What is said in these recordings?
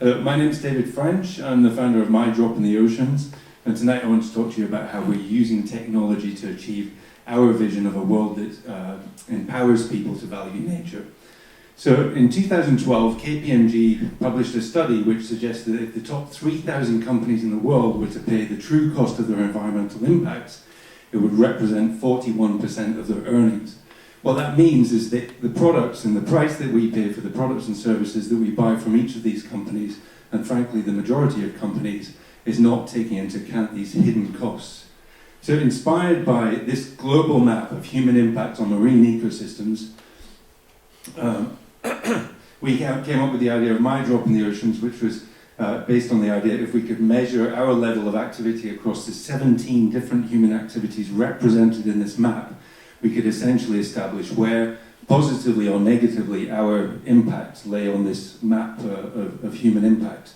My name is David French. I'm the founder of My Drop in the Oceans, and tonight I want to talk to you about how we're using technology to achieve our vision of a world that empowers people to value nature. So in 2012, KPMG published a study which suggested that if the top 3,000 companies in the world were to pay the true cost of their environmental impacts, it would represent 41% of their earnings. What that means is that the products and the price that we pay for the products and services that we buy from each of these companies, and frankly the majority of companies, is not taking into account these hidden costs. So inspired by this global map of human impact on marine ecosystems, we came up with the idea of My Drop in the Oceans, which was based on the idea if we could measure our level of activity across the 17 different human activities represented in this map, we could essentially establish where, positively or negatively, our impact lay on this map of human impact.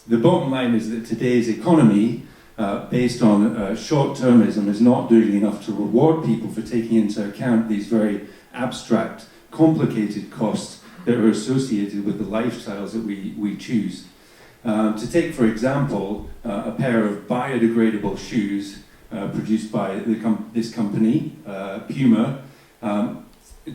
The bottom line is that today's economy, based on short-termism, is not doing enough to reward people for taking into account these very abstract, complicated costs that are associated with the lifestyles that we choose. To take, for example, a pair of biodegradable shoes produced by this company, Puma.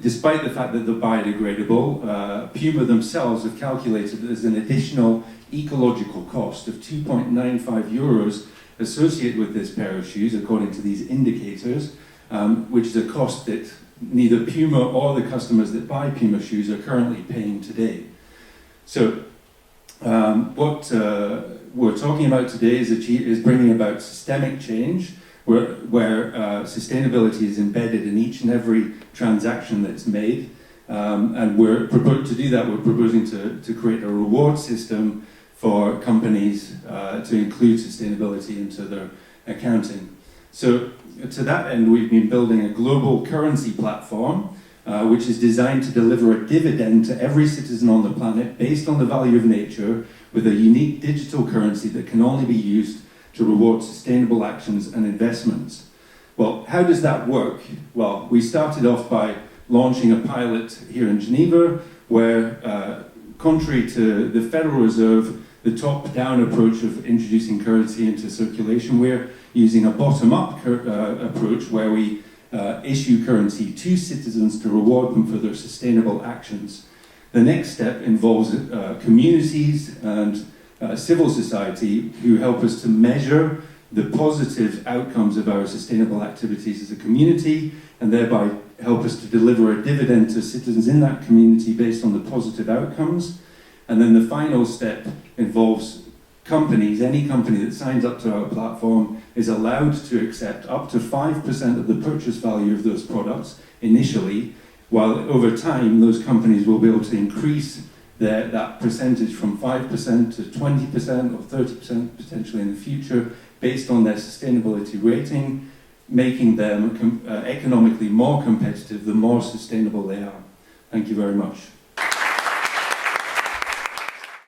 Despite the fact that they're biodegradable, Puma themselves have calculated that there's an additional ecological cost of 2.95 euros associated with this pair of shoes, according to these indicators, which is a cost that neither Puma or the customers that buy Puma shoes are currently paying today. So what we're talking about today is bringing about systemic change, where sustainability is embedded in each and every transaction that's made. And to do that, we're proposing to create a reward system for companies to include sustainability into their accounting. So to that end, we've been building a global currency platform which is designed to deliver a dividend to every citizen on the planet based on the value of nature, with a unique digital currency that can only be used to reward sustainable actions and investments. Well, how does that work? Well, we started off by launching a pilot here in Geneva, where, contrary to the Federal Reserve, the top-down approach of introducing currency into circulation, we're using a bottom-up approach where we issue currency to citizens to reward them for their sustainable actions. The next step involves communities and civil society who help us to measure the positive outcomes of our sustainable activities as a community, and thereby help us to deliver a dividend to citizens in that community based on the positive outcomes. And then the final step involves companies. Any company that signs up to our platform is allowed to accept up to 5% of the purchase value of those products initially, while over time those companies will be able to increase that percentage from 5% to 20% or 30% potentially in the future, based on their sustainability rating, making them economically more competitive the more sustainable they are. Thank you very much.